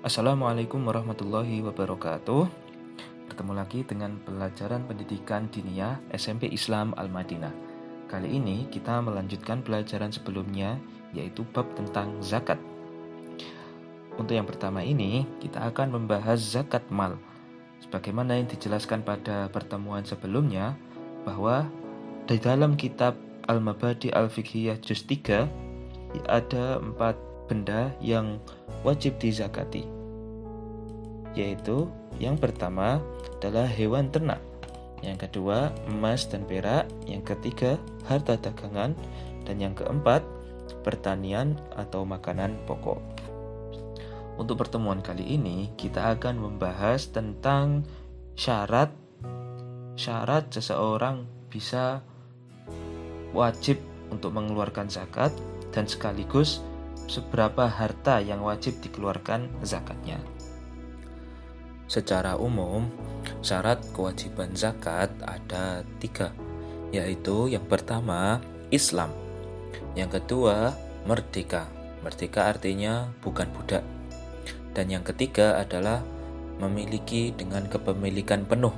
Assalamualaikum warahmatullahi wabarakatuh. Bertemu lagi dengan pelajaran pendidikan diniyah SMP Islam Al-Madinah. Kali ini kita melanjutkan pelajaran sebelumnya, yaitu bab tentang zakat. Untuk yang pertama ini, kita akan membahas zakat mal. Sebagaimana yang dijelaskan pada pertemuan sebelumnya, bahwa di dalam kitab Al-Mabadi Al-Fiqhiyah Juz 3, ada 4 benda yang wajib dizakati, yaitu yang pertama adalah hewan ternak, yang kedua emas dan perak, yang ketiga harta dagangan, dan yang keempat pertanian atau makanan pokok. Untuk pertemuan kali ini kita akan membahas tentang syarat seseorang bisa wajib untuk mengeluarkan zakat, dan sekaligus seberapa harta yang wajib dikeluarkan zakatnya. Secara umum, syarat kewajiban zakat ada 3, yaitu yang pertama Islam, yang kedua merdeka. Merdeka artinya bukan budak. Dan yang ketiga adalah memiliki dengan kepemilikan penuh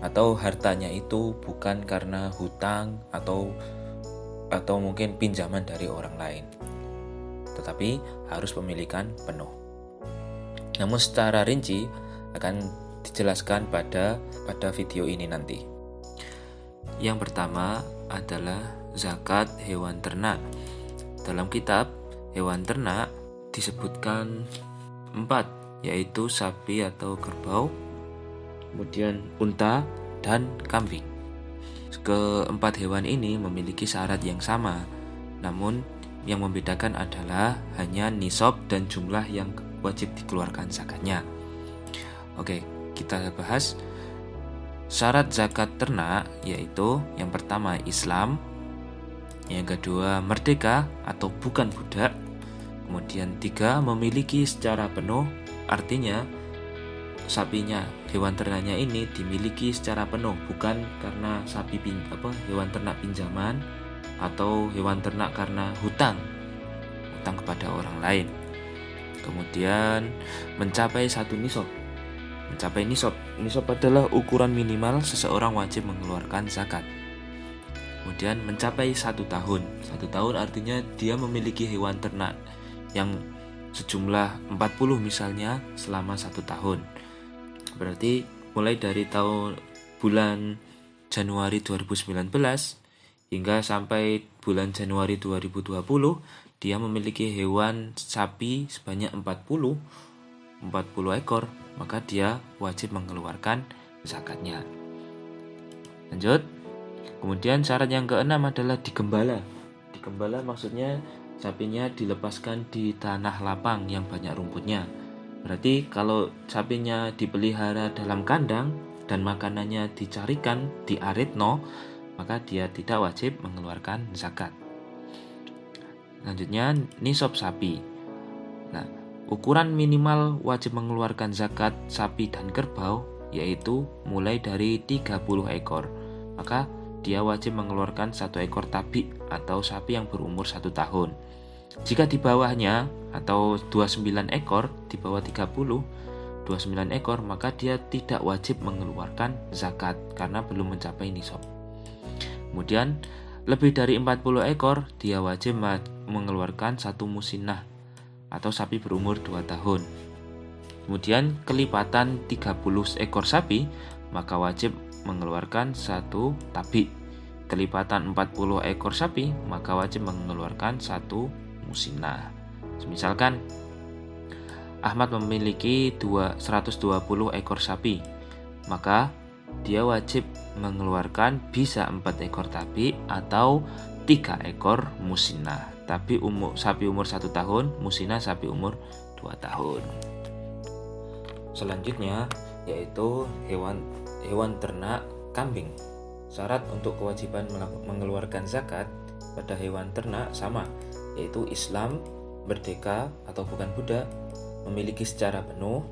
atau hartanya itu bukan karena hutang atau mungkin pinjaman dari orang lain, tetapi harus pemilikan penuh. Namun secara rinci akan dijelaskan pada video ini nanti. Yang pertama adalah zakat hewan ternak. Dalam kitab hewan ternak disebutkan 4, yaitu sapi atau kerbau, kemudian unta dan kambing. Keempat hewan ini memiliki syarat yang sama, namun yang membedakan adalah hanya nisab dan jumlah yang wajib dikeluarkan zakatnya. Oke, kita bahas syarat zakat ternak, yaitu yang pertama Islam, yang kedua merdeka atau bukan budak, kemudian 3 memiliki secara penuh, artinya sapinya, hewan ternaknya ini dimiliki secara penuh, bukan karena hewan ternak pinjaman atau hewan ternak karena hutang kepada orang lain. Kemudian mencapai 1 nisab. Nisab adalah ukuran minimal seseorang wajib mengeluarkan zakat. Kemudian mencapai 1 tahun. 1 tahun artinya dia memiliki hewan ternak yang sejumlah 40 misalnya selama 1 tahun. Berarti mulai dari bulan Januari 2019 hingga sampai bulan Januari 2020, dia memiliki hewan sapi sebanyak 40 ekor, maka dia wajib mengeluarkan zakatnya. Lanjut. Kemudian syarat yang keenam adalah digembala. Digembala maksudnya sapinya dilepaskan di tanah lapang yang banyak rumputnya. Berarti kalau sapinya dipelihara dalam kandang dan makanannya dicarikan di aritno, maka dia tidak wajib mengeluarkan zakat. Selanjutnya nisab sapi. Nah, ukuran minimal wajib mengeluarkan zakat sapi dan kerbau yaitu mulai dari 30 ekor. Maka dia wajib mengeluarkan 1 ekor tabi atau sapi yang berumur 1 tahun. Jika di bawahnya atau 29 ekor, di bawah 30, 29 ekor, maka dia tidak wajib mengeluarkan zakat karena belum mencapai nisab. Kemudian lebih dari 40 ekor, dia wajib mengeluarkan 1 musinah atau sapi berumur 2 tahun. Kemudian kelipatan 30 ekor sapi, maka wajib mengeluarkan 1 tabi. Kelipatan 40 ekor sapi, maka wajib mengeluarkan 1 musinah. Misalkan Ahmad memiliki 120 ekor sapi, maka dia wajib mengeluarkan bisa 4 ekor tabi atau 3 ekor musinah. Tapi sapi umur 1 tahun, musinah sapi umur 2 tahun. Selanjutnya yaitu hewan ternak kambing. Syarat untuk kewajiban mengeluarkan zakat pada hewan ternak sama, yaitu Islam, merdeka atau bukan budak, memiliki secara penuh,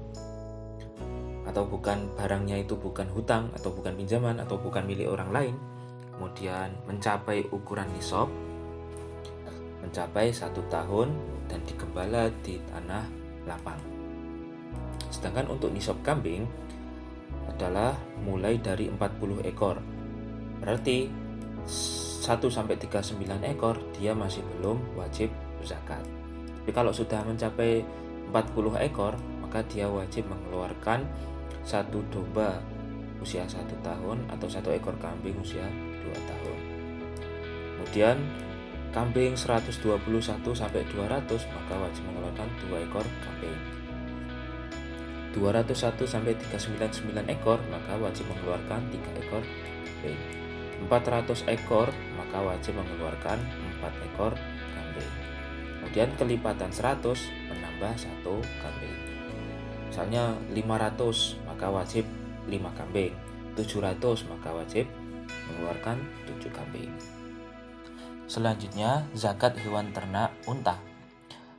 atau bukan barangnya itu bukan hutang atau bukan pinjaman atau bukan milik orang lain, kemudian mencapai ukuran nisab, mencapai 1 tahun dan digembala di tanah lapang. Sedangkan untuk nisab kambing adalah mulai dari 40 ekor. Berarti 1-39 ekor dia masih belum wajib zakat. Tapi kalau sudah mencapai 40 ekor, maka dia wajib mengeluarkan satu domba usia 1 tahun atau satu ekor kambing usia 2 tahun. Kemudian kambing 121 sampai 200 maka wajib mengeluarkan 2 ekor kambing. 201 sampai 399 ekor maka wajib mengeluarkan 3 ekor kambing. 400 ekor maka wajib mengeluarkan 4 ekor kambing. Kemudian kelipatan 100 menambah 1 kambing. Misalnya 500 maka wajib 5 kambing. 700 maka wajib mengeluarkan 7 kambing. Selanjutnya zakat hewan ternak unta.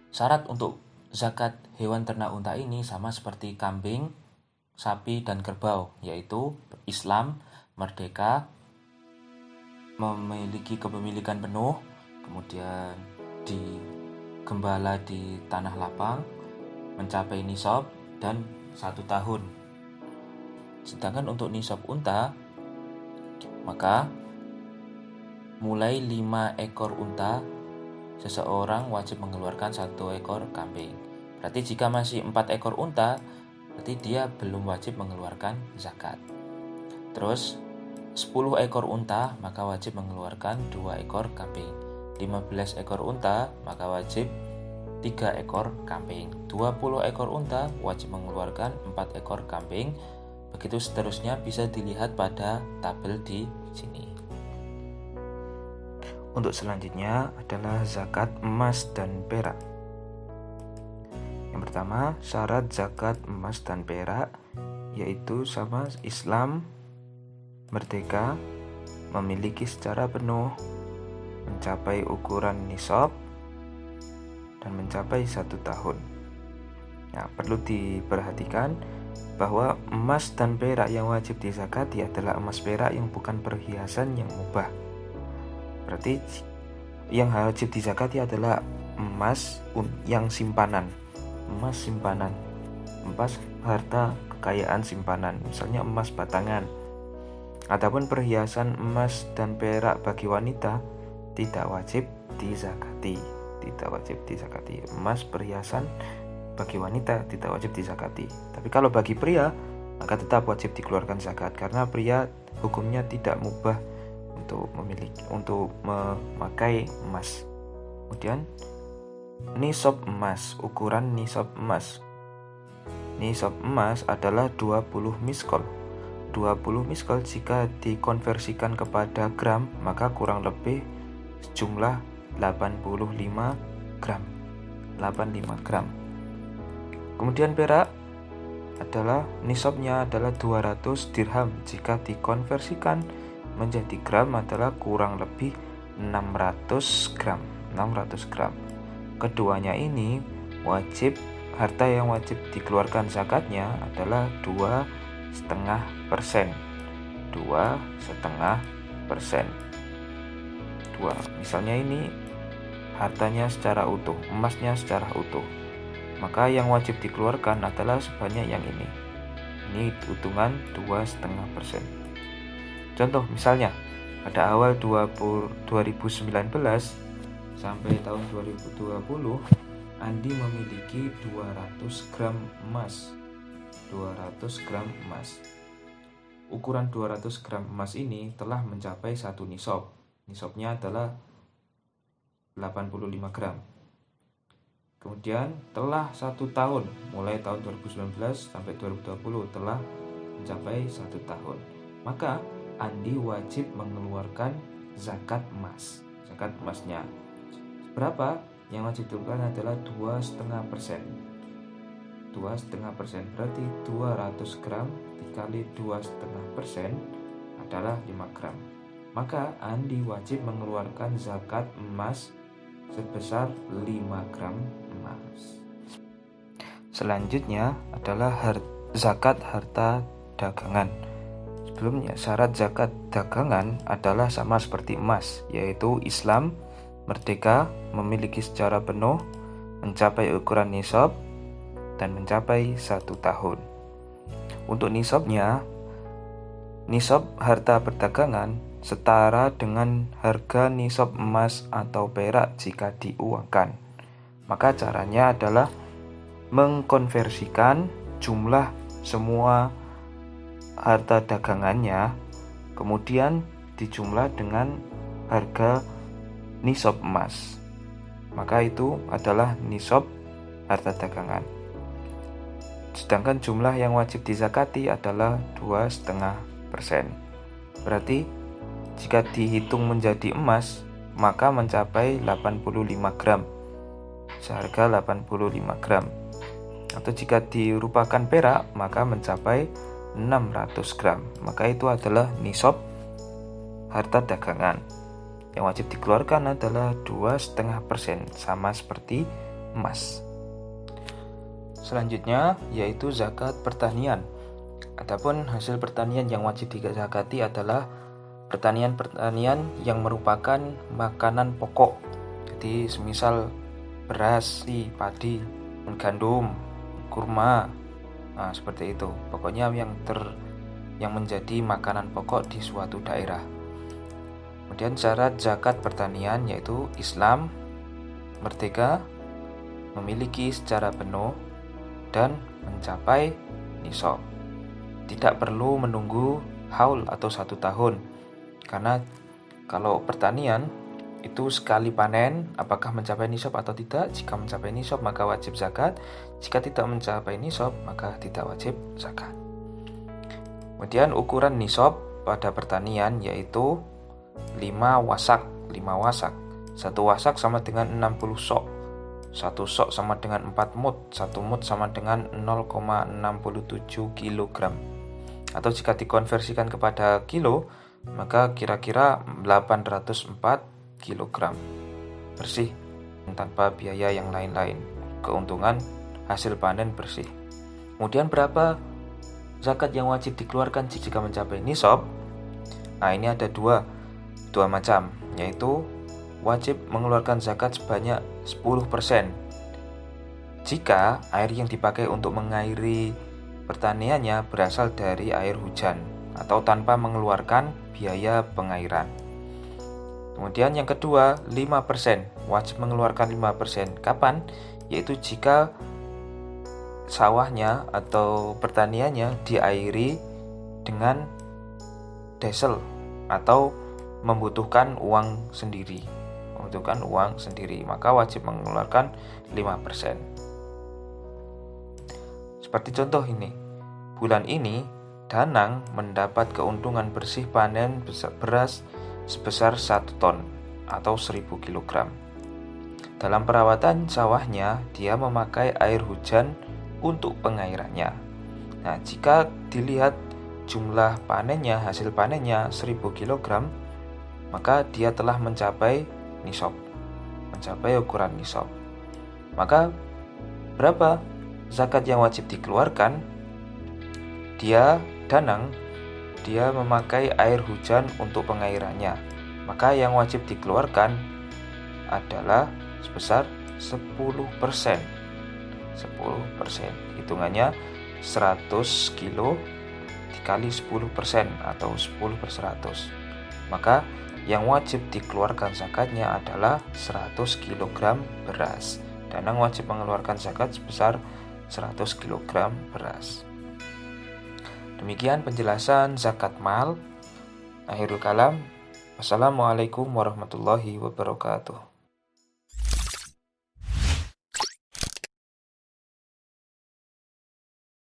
Syarat untuk zakat hewan ternak unta ini sama seperti kambing, sapi, dan kerbau, yaitu Islam, merdeka, memiliki kepemilikan penuh, kemudian digembala di tanah lapang, mencapai nisab, dan 1 tahun. Sedangkan untuk nisab unta, maka mulai 5 ekor unta, seseorang wajib mengeluarkan 1 ekor kambing. Berarti jika masih 4 ekor unta, berarti dia belum wajib mengeluarkan zakat. Terus 10 ekor unta maka wajib mengeluarkan 2 ekor kambing. 15 ekor unta maka wajib 3 ekor kambing. 20 ekor unta wajib mengeluarkan 4 ekor kambing. Begitu seterusnya, bisa dilihat pada tabel di sini. Untuk selanjutnya adalah zakat emas dan perak. Yang pertama, syarat zakat emas dan perak yaitu sama Islam, merdeka, memiliki secara penuh, mencapai ukuran nisab, dan mencapai 1 tahun. Nah, perlu diperhatikan bahwa emas dan perak yang wajib dizakati adalah emas perak yang bukan perhiasan yang mubah. Berarti yang wajib dizakati adalah emas yang simpanan, emas simpanan, emas harta kekayaan simpanan, misalnya emas batangan. Adapun perhiasan emas dan perak bagi wanita tidak wajib dizakati, Emas perhiasan bagi wanita tidak wajib dizakati. Tapi kalau bagi pria maka tetap wajib dikeluarkan zakat, karena pria hukumnya tidak mubah untuk memakai emas. Kemudian nisab emas, ukuran nisab emas. Nisab emas adalah 20 miskol. 20 miskol jika dikonversikan kepada gram maka kurang lebih sejumlah 85 gram. Kemudian perak adalah nisabnya adalah 200 dirham. Jika dikonversikan menjadi gram adalah kurang lebih 600 gram. Keduanya ini harta yang wajib dikeluarkan zakatnya adalah 2,5%. Misalnya ini hartanya secara utuh, emasnya secara utuh, maka yang wajib dikeluarkan adalah sebanyak yang ini. Ini hitungan 2,5%. Contoh misalnya pada awal 2019 sampai tahun 2020 Andi memiliki 200 gram emas. Ukuran 200 gram emas ini telah mencapai 1 nisab. Nisabnya adalah 85 gram. Kemudian telah 1 tahun, mulai tahun 2019 sampai 2020 telah mencapai 1 tahun. Maka Andi wajib mengeluarkan zakat emas. Zakat emasnya berapa? Yang wajib dikeluarkan adalah 2,5%. 2,5% berarti 200 gram dikali 2,5% adalah 5 gram. Maka Andi wajib mengeluarkan zakat emas sebesar 5 gram emas. Selanjutnya adalah zakat harta dagangan. Sebelumnya, syarat zakat dagangan adalah sama seperti emas, yaitu Islam, merdeka, memiliki secara penuh, mencapai ukuran nisab, dan mencapai 1 tahun. Untuk nisabnya, nisab harta perdagangan setara dengan harga nisab emas atau perak jika diuangkan. Maka caranya adalah mengkonversikan jumlah semua harta dagangannya, kemudian dijumlah dengan harga nisab emas. Maka itu adalah nisab harta dagangan. Sedangkan jumlah yang wajib dizakati adalah 2,5%. Berarti jika dihitung menjadi emas, maka mencapai 85 gram. Seharga 85 gram. Atau jika dirupakan perak, maka mencapai 600 gram. Maka itu adalah nisab harta dagangan. Yang wajib dikeluarkan adalah 2,5%, sama seperti emas. Selanjutnya yaitu zakat pertanian. Adapun hasil pertanian yang wajib dizakati adalah pertanian-pertanian yang merupakan makanan pokok. Jadi semisal beras, padi, gandum, kurma, seperti itu. Pokoknya yang menjadi makanan pokok di suatu daerah. Kemudian syarat zakat pertanian yaitu Islam, merdeka, memiliki secara penuh, dan mencapai nisab. Tidak perlu menunggu haul atau 1 tahun, karena kalau pertanian itu sekali panen, apakah mencapai nisab atau tidak. Jika mencapai nisab maka wajib zakat, jika tidak mencapai nisab maka tidak wajib zakat. Kemudian ukuran nisab pada pertanian yaitu 5 wasak. 1 wasak sama dengan 60 sok. 1 sok sama dengan 4 mud. 1 mud sama dengan 0,67 kg. Atau jika dikonversikan kepada kilo, maka kira-kira 804 kg bersih tanpa biaya yang lain-lain. Keuntungan hasil panen bersih. Kemudian berapa zakat yang wajib dikeluarkan jika mencapai nisab? Nah, ini ada dua macam, yaitu wajib mengeluarkan zakat sebanyak 10% jika air yang dipakai untuk mengairi pertaniannya berasal dari air hujan atau tanpa mengeluarkan biaya pengairan. Kemudian yang kedua, 5%. Wajib mengeluarkan 5%. Kapan? Yaitu jika sawahnya atau pertaniannya diairi dengan diesel atau membutuhkan uang sendiri. Maka wajib mengeluarkan 5%. Seperti contoh ini. Bulan ini Danang mendapat keuntungan bersih panen beras sebesar 1 ton atau 1000 kg. Dalam perawatan sawahnya, dia memakai air hujan untuk pengairannya. Nah, jika dilihat jumlah panennya, hasil panennya 1000 kg, maka dia telah mencapai nisab, mencapai ukuran nisab. Maka berapa zakat yang wajib dikeluarkan? Danang memakai air hujan untuk pengairannya. Maka yang wajib dikeluarkan adalah sebesar 10%. Hitungannya 100 kilo dikali 10% atau 10/100. Maka yang wajib dikeluarkan zakatnya adalah 100 kg beras. Danang wajib mengeluarkan zakat sebesar 100 kg beras. Demikian penjelasan zakat mal. Akhirul kalam. Wassalamualaikum warahmatullahi wabarakatuh.